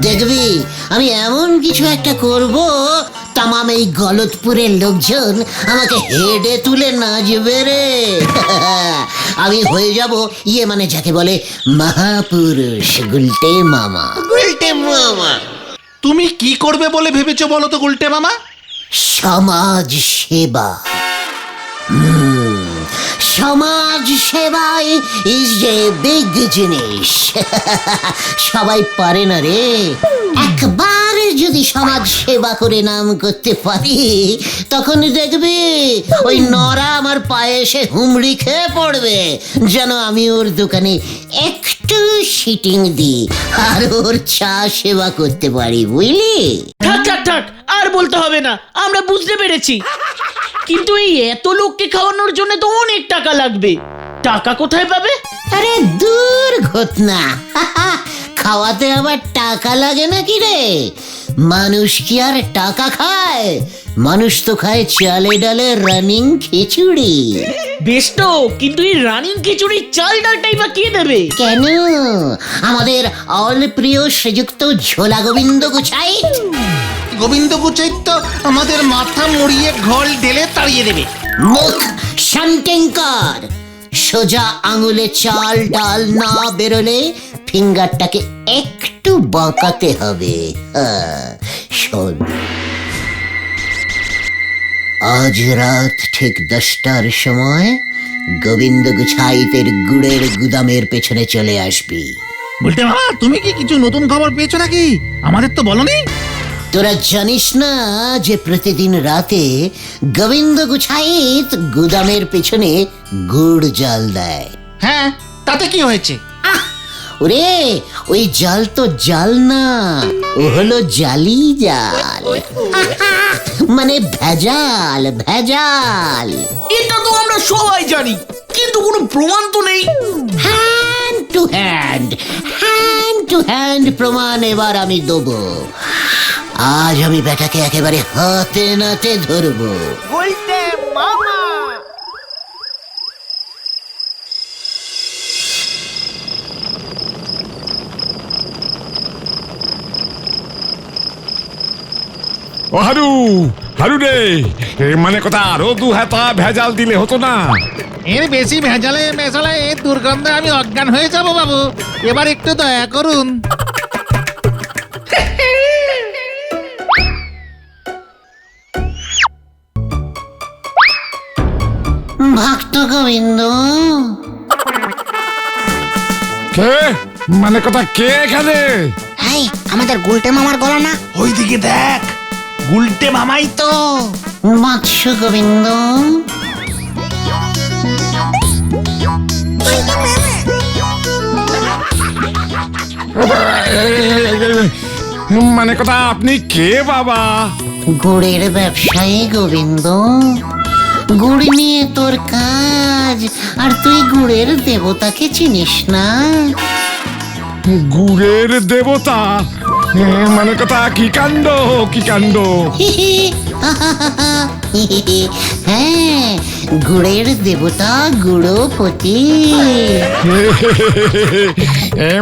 দেখবি আমি এমন কিছু একটা করব, তামাম এই গলতপুরের লোকজন আমাকে হেডে তুলে নাচবে রে। আমি হয়ে যাব মানে যাকে বলে মহাপুরুষ গুলটে মামা। গুলটে মামা, তুমি কি করবে বলে ভেবেছো বলো তো গুলটে মামা? সমাজ সেবা। সমাজ সেবাই ইজ এ বিগ জিনিস। সবাই পারে না রে। একবার যদি সমাজ সেবা করে নাম করতে পারি, তখন দেখবি ওই নরা আমার পায়ে এসে হুমড়ি খেয়ে পড়বে, যেন আমি ওর দোকানে একটু সিটিং দিই আর ওর চা সেবা করতে পারি, বুঝলি? থাক থাক থাক, আর বলতে হবে না, আমরা বুঝতে পেরেছি। কিন্তু এই এত লোককে খাওয়ানোর জন্য তো অনেক টাকা লাগবে। টাকা কোথায় পাবে? আরে দূর ঘটনা, খাওয়াতে আবার টাকা লাগে নাকি রে? মানুষ কি আর টাকা খায়? মানুষ তো খায় চালে ডালে রানিং খিচুড়ি। বেশ তো, কিন্তু এই রানিং খিচুড়ির চাল ডালটাই বা কে দেবে? কেন? আমাদের অল প্রিয় শ্রীযুক্ত ঝোলা গোবিন্দ গোছাই। গোবিন্দ গুচাই তো আমাদের মাথা মুড়িয়ে ঘোল ঢেলে তাড়িয়ে দেবে। মুখ শান্তিঙ্কর। সোজা আঙুলে চাল ডাল না বেরোলে ফিঙ্গারটাকে একটু বাঁকাতে হবে। শোন, আজ রাত ঠিক 10টার সময় গোবিন্দ গুছাইতের গুড়ের গুদামের পেছনে চলে আসবি। বলতে মামা, তুমি কি কিছু নতুন খবর পেয়েছো নাকি? আমাদের তো বলনি। তোরা জানিস না যে প্রতিদিন রাতে গোবিন্দ গুছাইত গুদামের পেছনে গুড় জাল দেয়? হ্যাঁ, তাতে কি হয়েছে? ওরে, ওই জাল তো জাল না, ও হলো জালি জাল। মানে ভেজাল ভেজাল। এটা তো আমরা সবাই জানি, কিন্তু কোনো প্রমাণ তো নেই। হ্যান্ড টু হ্যান্ড প্রমাণ এবার আমি দেবো। আজ আমি বেটাকে একেবারে হাতে নাতে ধরবো। বলতে মামা, ও হারু, হারু রে, মানে কথা আরো 2 হাতা ভেজাল দিলে হতো না? এর বেশি ভেজালে মেশালে এর দুর্গন্ধে আমি অজ্ঞান হয়ে যাব বাবু। এবার একটু দয়া করুন। ভক্ত গোবিন্দ, কে? মানে কথা কে এখানে? এই আমাদের গুলটে মামার গলা না? ওইদিকে দেখ, গুলটে মামাই তো। বৎস গোবিন্দ, মানে কথা আপনি কে বাবা? গুড়ের ব্যবসায়ী গোবিন্দ। গুড় নিয়ে তোর কাজ, আর তুই গুড়ের দেবতাকে চিনিস না? গুড়ের দেবতা? মানে কথা কি কাণ্ড, কি কাণ্ড! হ্যাঁ, গুড়ের দেবতা গুড়পতি।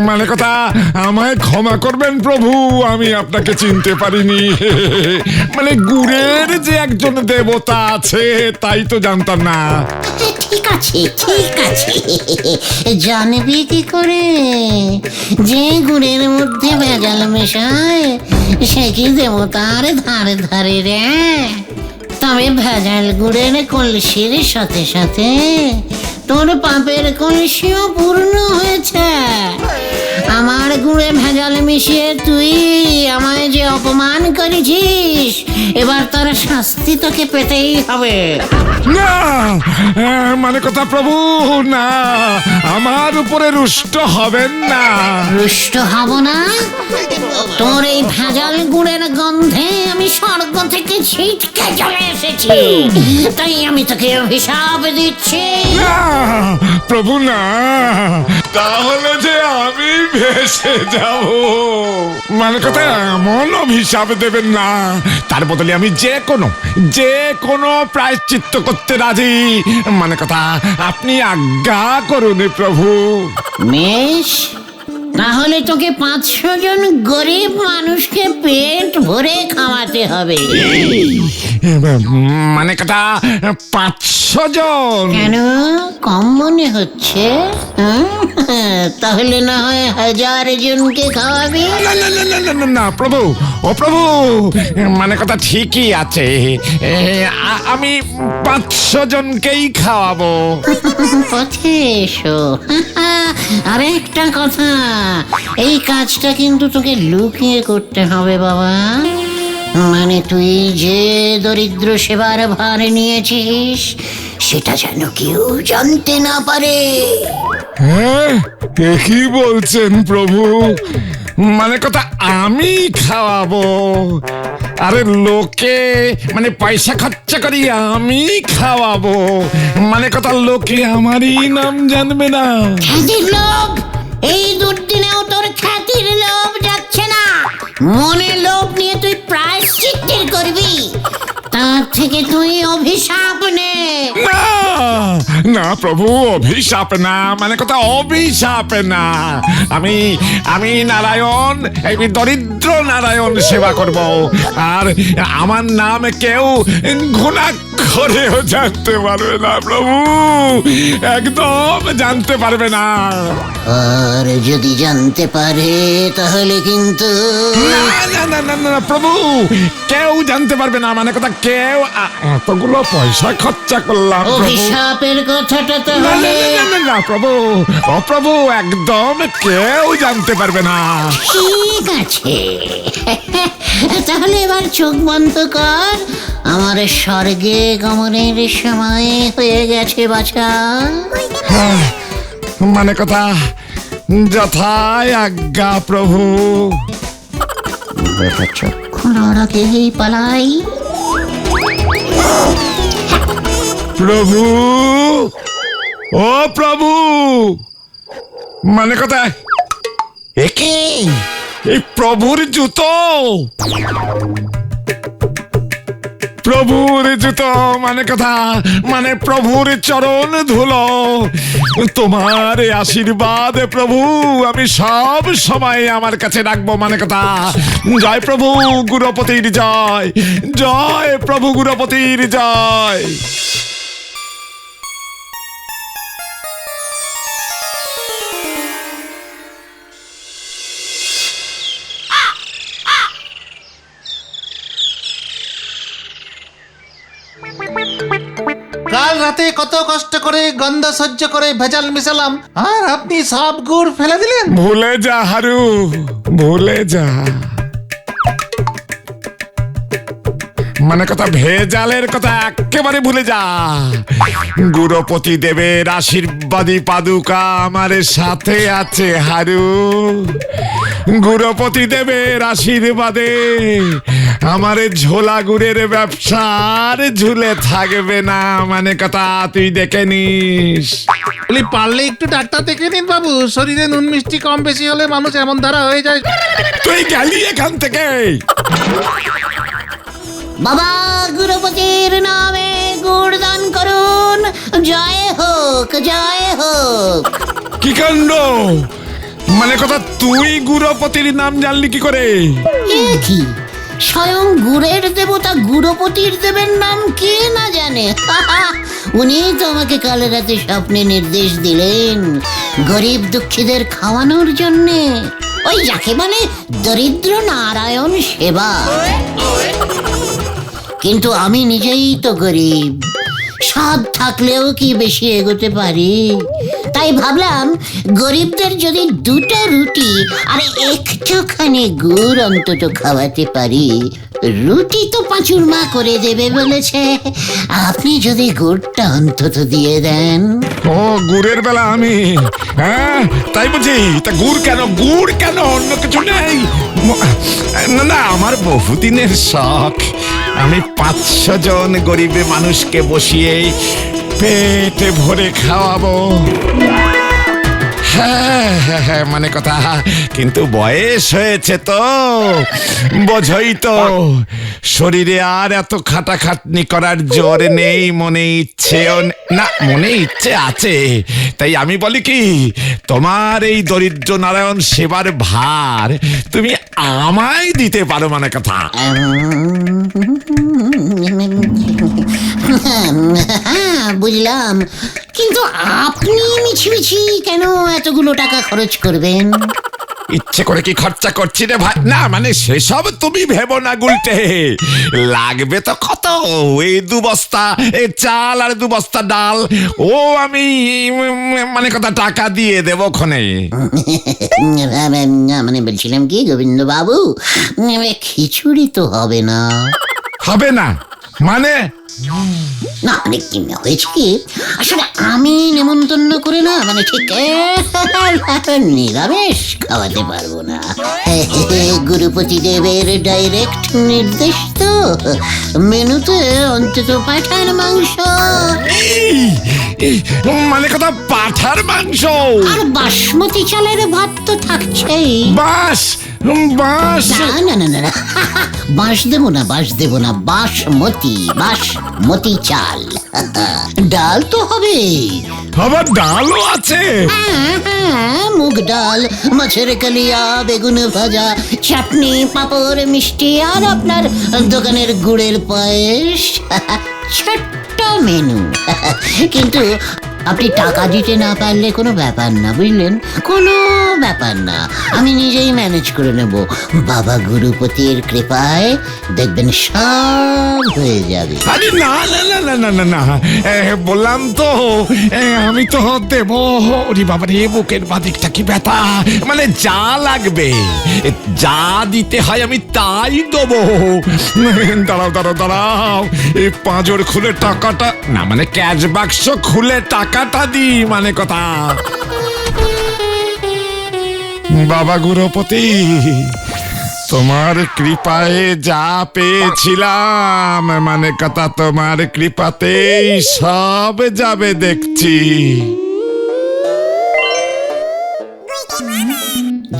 মানে কথা আমায় ক্ষমা করবেন প্রভু, আমি আপনাকে চিনতে পারিনি। মানে গুড়ের যে একজন দেবতা আছে তাই তো জানতাম না। ঠিক আছে ঠিক আছে, জানবি কি করে? যে গুড়ের মধ্যে ভেজাল মেশায় সে কি দেবতার ধারে ধারে রে? তবে ভেজাল গুড়ের কলসির সাথে সাথে তোর পাপের কলসিও পূর্ণ হয়েছে। আমার গুড়ে ভেজাল মিশিয়ে তুই আমায় যে অপমান করেছিস, এবার তার শাস্তি তোকে পেতেই হবে। না, মানে কথা প্রভু, না, আমার উপরে রুষ্ট হবেন না। রুষ্ট হব না? তোর এই ভেজাল গুড়ের গন্ধে আমি স্বর্গ থেকে ছিটকে চলে এসেছি, তাই আমি তোকে অভিশাপ দিচ্ছি। না প্রভু না, তাহলে যে আমি ভেসে যাব। মানে কথা এমন অভিশাপ দেবেন না, তার বদলে আমি যে কোনো প্রায়শ্চিত্ত করতে রাজি। মানে কথা আপনি আজ্ঞা করুন প্রভু। বেশ, তাহলে তোকে 500 জন গরিব মানুষকে পেট ভরে খাওয়াতে হবে। মানে কথা 500 জন? কেন, কম মনে হচ্ছে? তাহলে না হয় 1000 জনকে খাওয়াবি। না না না না না না না প্রভু, ও প্রভু, মানে কথা ঠিকই আছে, আমি 500 জনকেই খাওয়াবো। পথে এসো। আর একটা কথা, এই কাজটা কিন্তু তোকে লুকিয়ে করতে হবে বাবা। মানে তুই যে দরিদ্র সেবার ভার নিয়েছিস সেটা যেন কেউ জানতে না পারে। হ্যাঁ, কি বলছেন প্রভু? মানে কথা আমি খাওয়াবো? আরে লোকে মানে পয়সা খরচা করি আমি খাওয়াবো, মানে কথা লোকে আমারই নাম জানবে না। খ্যাতির লোভ, এই দুর্দিনেও তোর খ্যাতির লোভ যাচ্ছে না। মনে লোভ নিয়ে তুই প্রায়শ্চিত্তের করবি, তার থেকে তুই অভিশাপ নে। না না প্রভু, অভিশাপ না, মানে কথা অভিশাপ না। আমি নারায়ণ, এই দরিদ্র নারায়ণ সেবা করব, আর আমার নাম কেউ ঘুণাক্ষরেও জানতে পারবে না প্রভু, একদম জানতে পারবে না। আর যদি জানতে পারে তাহলে কিন্তু না না না না না প্রভু, কেউ জানতে পারবে না, মানে কথা কেউ। এতগুলো পয়সা খরচা করলাম প্রভু। অভিশাপের কথাটা না, না, তাহলে না, না, না, প্রভু, ও প্রভু, একদম কেউ জানতে পারবে না। ঠিক আছে। তাহলে এবার চোখ বন্ধ কর, আমার স্বর্গে গমনের সময় হয়ে গেছে বাছা। মানে কথা যথায় আজ্ঞা প্রভু। চক্ষু নরকেই পালাই। প্রভু, ও প্রভু, মানে কথা একে এই প্রভুর জুতো, প্রভুর জুতো, মানে কথা মানে প্রভুর চরণ ধুলো। তোমার এই আশীর্বাদ প্রভু আমি সব সময় আমার কাছে রাখবো। মানে কথা জয় প্রভু গুরুপতির জয়, জয় প্রভু গুরুপতির জয়। কাল রাতে কত কষ্ট করে গন্ধ সহ্য করে ভেজাল মিশালাম, আর আপনি সব গুড় ফেলে দিলেন। ভুলে যা হারু, ভুলে যা। মানে কথা ভেজালের কথা একেবারে ভুলে যা। গুরুপতি দেবের আশীর্বাদী পাদুকা আমার সাথে আছে হারু। গুরুপতি দেবের আশীর্বাদে আমার ঝোলা গুড়ের ব্যবসার ঝুলে থাকবে না। মানে কথা তুই দেখে নিস। বলি পারলে একটু ডাক্তার দেখে নিন বাবু, শরীরে নুন মিষ্টি কম বেশি হলে মানুষ এমন ধারা হয়ে যায়। তুই গেলি এখান থেকে। বাবা গুরুপতির নামে গুড় দান করুন। জয় হোক, জয় হোক। কি কাণ্ড! মানে কথা তুই গুরুপতির নাম জানলি কি করে? এ কি, স্বয়ং গুড়ের দেবতা গুরুপতির দেবের নাম কে না জানে? উনি তো আমাকে কাল রাতে স্বপ্নে নির্দেশ দিলেন গরিব দুঃখীদের খাওয়ানোর জন্যে, ওই যাকে বলে দরিদ্র নারায়ণ সেবা। কিন্তু আমি নিজেই তো গরিব, সাধ থাকলেও কি বেশি এগোতে পারি? তাই ভাবলাম গরিবদের যদি 2টা রুটি আর একটুখানি গুড় অন্তত খাওয়াতে পারি। রুটি তো পাঁচুর মা করে দেবে বলেছে, আপনি যদি গুড়টা অন্তত দিয়ে দেন। ও গুড়ের বেলা আমি, হ্যাঁ তাই বুঝি? তা গুড় কেন, গুড় কেন, অন্য কিছু নেই? না না, আমার বহুদিনের শখ, আমি 500 জন গরিব মানুষকে বসিয়ে পেটে ভরে খাওয়াবো। মানে কথা, কিন্তু বয়স হয়েছে তো, বোঝই তো, শরীরে আর এত খাটাখাটনি করার জোর নেই, মনে ইচ্ছেও না, মনে ইচ্ছে আছে। তাই আমি বলি কি, তোমার এই দরিদ্র নারায়ণ সেবার ভার তুমি আমায় দিতে পারো, মানে কথা। বুঝলাম, কিন্তু আপনি মিছিমিছি কেন এতগুলো টাকা খরচ করবেন? ইচ্ছে করে কি খরচা করছি রে ভাই? না মানে সেসব তুমি ভেবো না গুলটে, লাগবে তো কত, এই 2 বস্তা এই চাল আর 2 বস্তা ডাল, ও আমি মানে কথা টাকা দিয়ে দেবো ক্ষণে। মানে বলছিলাম কি গোবিন্দ বাবু, খিচুড়ি তো হবে না। হবে না মানে? না মানে কি হয়েছে কি, আসলে আমি নেমন্তন্ন করে না, মানে ঠিক নিরামিষ খাওয়াতে পারবো না। গুরুপতি দেবের ডাইরেক্ট নির্দেশ তো, মেনুতে অন্তত পাঠার মাংস, মানে কথা পাঠার মাংস আর বাসমতি চালের ভাত তো থাকছেই। বাস বাস না না না না, বাঁশ দেবো না, বাঁশ দেবো না, বাসমতি চাল। ডাল তো হবে, আবার ডালও আছে। হ্যাঁ, মুগ ডাল, মাছের কালিয়া, বেগুন ভাজা, চাটনি, পাঁপড়, মিষ্টি, আর আপনার দোকানের গুড়ের পায়েস। ছোট্ট মেনু, কিন্তু আপনি টাকা দিতে না পারলে কোনো ব্যাপার না, বুঝলেন, কোনো ব্যাপার না, আমি নিজেই ম্যানেজ করে নেব। বাবা গুরুপতির কৃপায় দেখবেন সব হয়ে যাবে। আরে না না না না না না না, বললাম তো আমি তো দেব। ওরে বাবা রে, বুকের বাদিকটা কি ব্যথা, মানে যা লাগবে যা দিতে হয় আমি তাই দেবো। দাঁড়াও দাঁড়াও দাঁড়াও, এই পাঁজর খুলে টাকাটা, না মানে ক্যাশ বাক্স খুলে টাকাটা দি, মানে কথা। বাবা গুরুপতি, তোমার কৃপায় যা পেয়েছিলাম, মানে কথা তোমার কৃপাতেই সব যাবে দেখছি।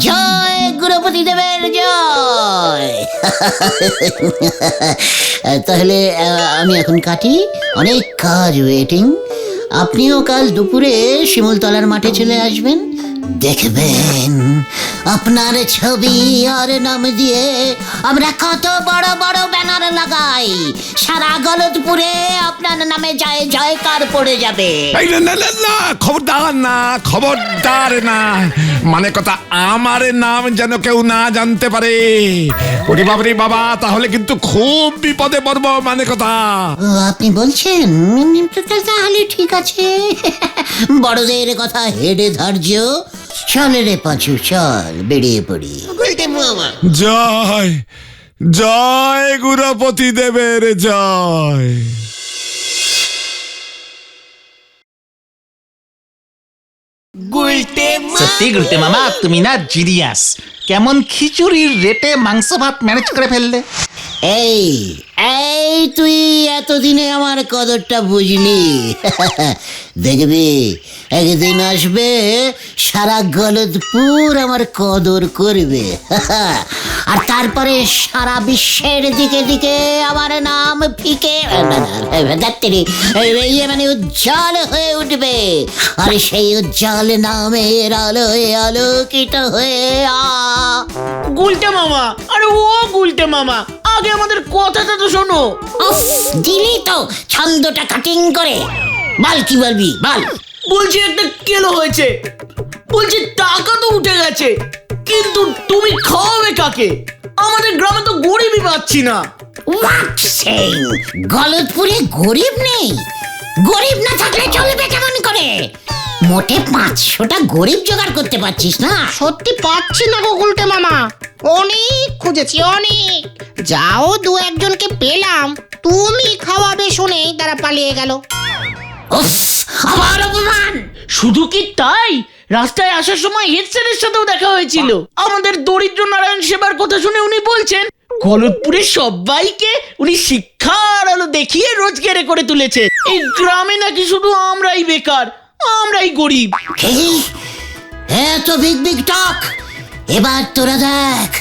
জয় গুরুপতি দেবের জয়। তাহলে আমি এখন কাটি, অনেক কাজ ওয়েটিং। আপনিও কাল দুপুরে শিমুলতলার মাঠে চলে আসবেন, দেখবেন আপনার ছবি আর নাম দিয়ে আমরা কত বড় বড় ব্যানার লাগাই, সারা গলতপুরে আপনার নামে জয় জয়কার পড়ে যাবে। এই না না না না, খবরদার না, খবরদার না, মানে কথা আমার নাম যেন কেউ না জানতে পারে। ওরে বাবা রে বাবা, তাহলে কিন্তু খুব বিপদে পড়বো, মানে কথা। ও, আপনি বলছেন, তাহলে ঠিক আছে। বড়দের কথা হেডে ধার্য। চলে রে পাঁচু, চল বেরিয়ে পড়ি। জয় জয় গুরুপতি দেবের জয়। সত্যি গুলটে মামা, তুমি না জিনিয়াস। কেমন খিচুড়ির রেটে মাংস ভাত ম্যানেজ করে ফেললে। এই এই তুই এতদিনে আমার কদরটা বুঝলি। দেখবি একদিন আসবে সারা গলদপুর আমার কদর করবে, আর তারপরে সারা বিশ্বের দিকে দিকে আমার নাম ফিকে মানে উজ্জ্বল হয়ে উঠবে, আর সেই উজ্জ্বল নামের আলোয় আলোকিত হয়ে গুলটে মামা, আরে ও গুলটে মামা, আগে আমাদের কথাটা তো শোনো। উফ, দিলি তো ছন্দটা কাটিং করে। বল কি বলবি, বল। বলছি একটা কেলো হয়েছে, বলছি টাকা তো উঠে গেছে, কিন্তু তুমি খাওয়াবে কাকে? আমাদের গ্রামে তো গরিবই পাচ্ছি না। হোয়াট সেইং, গলতপুরে গরিব নেই? গরিব না থাকলে চলবে কেমন করে? মোটে 500টা গরিব জোগাড় করতে পারছিস না? সত্যি পাচ্ছি না গো গুলটে মামা, অনেক খুঁজেছি অনেক, যাও 2-1জনকে পেলাম, তুমি খাওয়াবে শুনেই তারা পালিয়ে গেল। উফ, আবার অপমান। শুধু কি তাই, রাস্তায় আসার সময় হেড স্যারের সাথেও দেখা হয়েছিল। আমাদের দরিদ্র নারায়ণ সেবার কথা শুনে উনি বলছেন গলতপুরের সবাইকে উনি শিক্ষার আলো দেখিয়ে রোজগারে করে তুলেছে। এই গ্রামে নাকি শুধু আমরাই বেকার, আমরাই গরিব। হ্যাঁ তো বিগ বিগ টক, এবার তোরা দেখ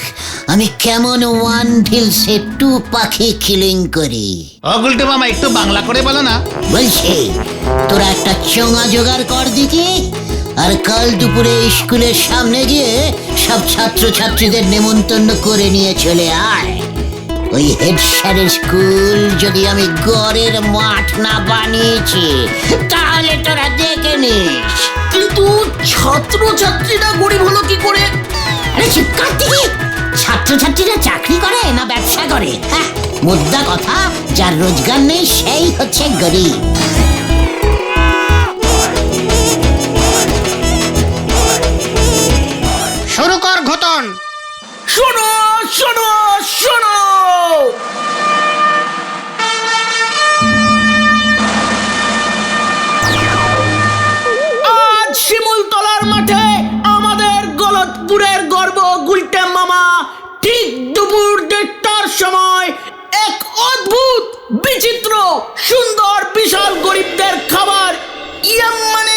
আমি কেমন ওয়ান ঢিলসে টু পাখি কিলিং করি। ও গুলটে মামা একটু বাংলা করে বলো না। বলছি তোরা একটা চোঙা জোগাড় কর দিকে, আর কাল দুপুরে স্কুলের সামনে গিয়ে সব ছাত্রছাত্রীদের নেমন্তন্ন করে নিয়ে চলে আয়। ওই হেড স্যারের স্কুল যদি আমি গড়ের মাঠ না বানিয়েছি তাহলে তোরা দেখে নিস। কিন্তু ছাত্রছাত্রীরা গরিব হলো কি করে? আরে চিৎকার দিকে, ছাত্রছাত্রীরা চাকরি করে না ব্যবসা করে? হ্যাঁ, মুদ্রা কথা, যার রোজগার নেই সেই হচ্ছে গরিব। শুরু কর ঘটন। শোনো শোনো শোনো, আজ শিমুলতলার মাঠে আমাদের গলতপুরের গর্ব গুলটে মামা ঠিক দুপুর 1:30টার সময় এক অদ্ভুত বিচিত্র সুন্দর বিশাল গরিবদের খাবার মানে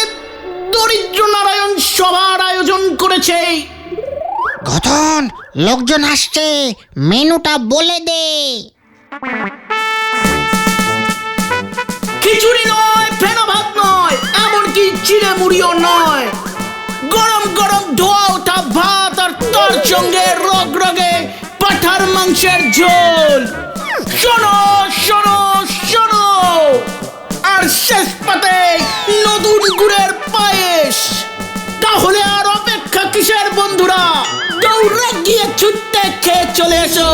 দরিদ্র নারায়ণ সভার আয়োজন করেছে। ঘটন, লোকজন আসছে, মেনুটা বলে দে। খিচুড়ি নয়, ফেনা ভাত নয়, এমনকি চিড়ে মুড়িও নয়, গরম গরম ধোয়া ওঠা ভাত আর তার সঙ্গে রগরগে পাঠার মাংসের ঝোল। শোনো শোনো শোনো, আর শেষ পাতে নতুন গুড়ের পায়েস। তাহলে আর অপেক্ষা কিসের বন্ধুরা, দৌড়ে গিয়ে ছুটতে খেয়ে চলে এসো।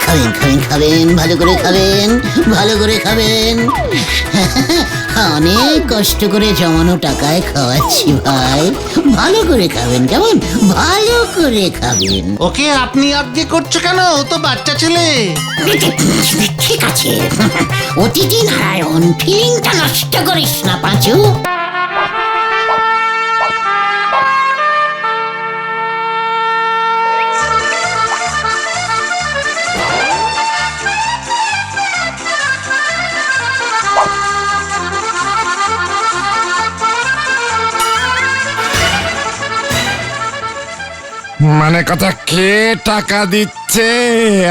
খাবেন খাবেন খাবেন, ভালো করে খাবেন, ভালো করে খাবেন। অনেক কষ্ট করে জমানো টাকায় খাওয়াচ্ছি ভাই, ভালো করে খাবেন, কেমন ভালো করে খাবেন। ওকে আপনি আজ্ঞে করছো কেন? ও তো বাচ্চা ছেলে। ঠিক আছে, অতিথি নারায়ণ, ফিলিংটা নষ্ট করিস না পাঁচু। মানে কথা, কে টাকা দিচ্ছে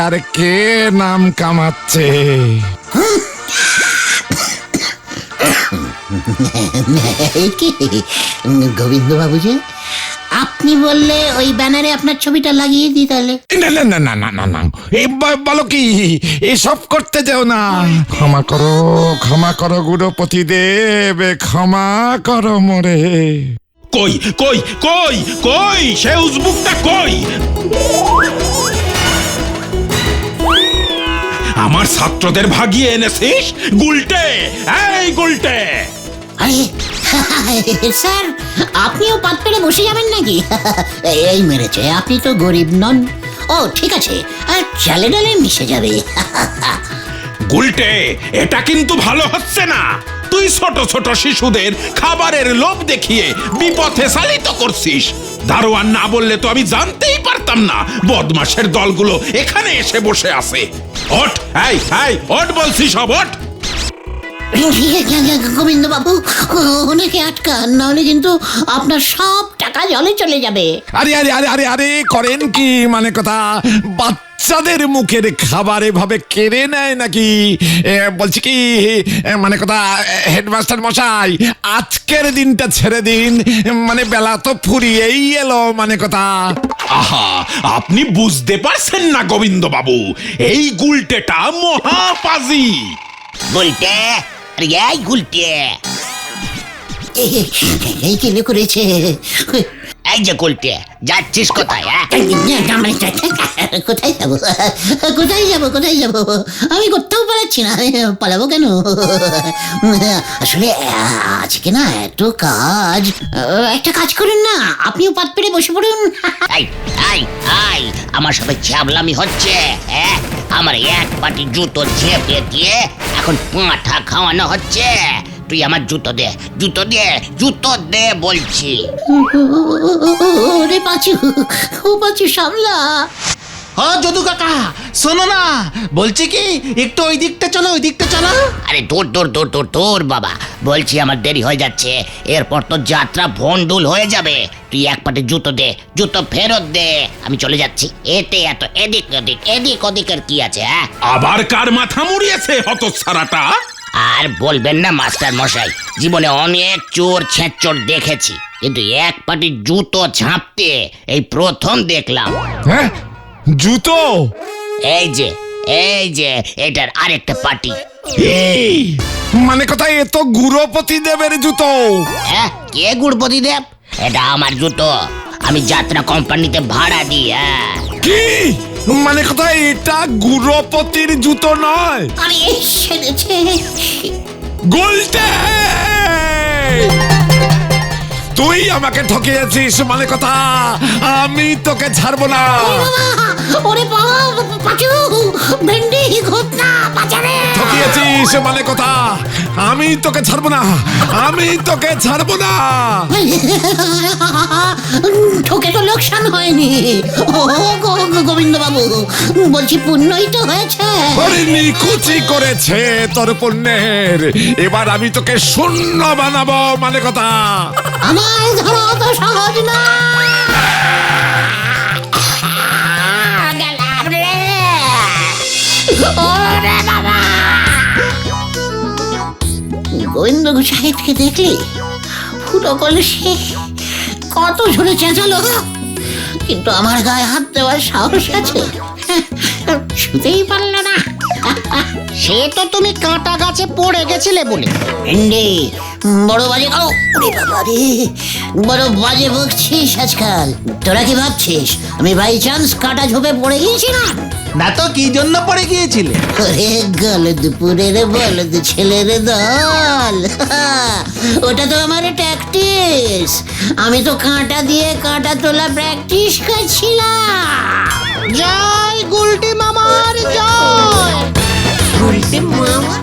আর কে নাম কামাচ্ছে? গোবিন্দ বাবু যে, আপনি বললে ওই ব্যানারে আপনার ছবিটা লাগিয়ে দিই তাহলে। না না না না না না না, বলো কি, এসব করতে যাও না। ক্ষমা করো গুরুপতি দেব, ক্ষমা করো মোরে। কই কই কই কই সে উজবুকটা কই? আমার ছাত্রদের ভাগিয়ে এনেছিস গুলটে, এই গুলটে। আরে স্যার, আপনিও পাত পেরে বসে যাবেন নাকি? এই মেরেছে, আপনি তো গরিব নন। ও ঠিক আছে, আর চালে ডালে মিশে যাবে। গুলটে, এটা কিন্তু ভালো হচ্ছে না। তুই ছোট ছোট শিশুদের খাবারের লোভ দেখিয়ে বিপথে চালিত করছিস। দারোয়ান না বললে তো আমি জানতেই পারতাম না বদমাশের দলগুলো এখানে এসে বসে আছে। ওঠ, এই এই ওঠ বলছি, সব ওঠ। গোবিন্দ বাবু, ওনাকে আটকান, নাহলে কিন্তু আপনার সব টাকা জলে চলে যাবে। আরে আরে আরে আরে আরে, করেন কি? মানে কথা, বাচ্চাদের মুখের খাবার এভাবে কেড়ে নেয় নাকি? বলছি কি, মানে কথা, হেডমাস্টার মশাই, আজকের দিনটা ছেড়ে দিন, মানে বেলা তো ফুরিয়েই এলো। মানে কথা, আহা, আপনি বুঝতে পারছেন না গোবিন্দ বাবু, এই গুলটেটা মহাপাজি। গুলটে, আরে এই গুলটে, এই কেলে করেছে। এই যে গুলটে, যাচ্ছিস কোথায়? কোথায় যাবো, কোথায় যাবো, কোথায় যাবো? আমি কোথাও পালাচ্ছি না, পালাবো কেন? আসলে আজকে না এত কাজ, একটা কাজ করুন না, আপনিও পাত পেরে বসে পড়ুন। এই এই এই, আমার সাথে ছ্যাবলামি হচ্ছে, হ্যাঁ? আমার এক পাটি জুতো ঝেপে দিয়ে এখন পাঁঠা খাওয়ানো হচ্ছে। তুই আমার জুতো দে, জুতো দে, জুতো দে বলছি। ওরে পাঁচু, ও পাঁচু সামলা। হ্যাঁ যদু কাকা, শোনো না, বলছি কি একটু ওই দিকটা চলো, ওই দিকটা চলো। আরে দূর দূর দূর দূর দূর বাবা, বলছি আমার দেরি হয়ে যাচ্ছে, এরপর তো যাত্রা ভন্ডুল হয়ে যাবে। তুই এক পাটে জুতো দে, জুতো ফেরত দে, আমি চলে যাচ্ছি। এতে এত এদিক ওদিক, এদিক ওদিকের কি আছে? হ্যাঁ, আবার কার মাথা মুড়িয়েছে হতচ্ছাড়াটা? আর বলবেন না মাস্টার মশাই, জীবনে অনেক চোর ছেঁচোর দেখেছি, কিন্তু এক পাটি জুতো ঝাঁপতে এই প্রথম দেখলাম। হ্যাঁ, জুতো? এই যে এটার আরেকটা পাটি। এই, মানে কথা এ তো গুরুপতি দেবের জুতো। হ্যাঁ, কে গুড়পতি দেব? এটা আমার জুতো, আমি যাত্রা কোম্পানিতে ভাড়া দিই। হ্যাঁ, কি মানে কথা এটা গুরুপতির জুতো নয়? আরে সেরেছে। গুলটে, তুই আমাকে ঠকিয়েছিস, মানে কথা আমি তোকে ছাড়বো না। ওরে পাঁচু, ভেন্ডি ঘটনা বাজারে। ঠকিয়েছিস মানে কথা আমি তোকে ছাড়বো না, আমি তোকে ছাড়বো না। ঠকে তো লোকসান হয়নি। ও গোবিন্দ বাবু, বলছি পুণ্যই তো হয়েছে। আরে নিকুচি করেছে তোর পুণ্যের, এবার আমি তোকে শূন্য বানাবো, মানে কথা। আমার ধরা তো সহজ না। গেলাম রে। ওরে বাবা, গোবিন্দ সাহেবকে দেখলি ফুটো কলসি কত ঝরে চেঁচালো, কিন্তু আমার গায়ে হাত দেওয়ার সাহস আছে? শুতেই পারলো না। সে তো তুমি কাঁটা গাছে পড়ে গেছিলে বলে। ভেন্ডি বড় বাজে, ও ওরে বাবা রে, বড় বাজে বকছিস আজকাল। তোরা কি ভাবছিস আমি বাই চান্স কাটা ঝোপে পড়ে গিয়েছিলাম? না তো কি জন্য পড়ে গিয়েছিলে? ওরে গলদপুরের বলদ ছেলের দল, ওটা তো আমার ট্যাকটিস। আমি তো কাঁটা দিয়ে কাঁটা তোলা প্র্যাকটিস করছিলাম। জয় গুলটি মামার জয়। উল্টে মামা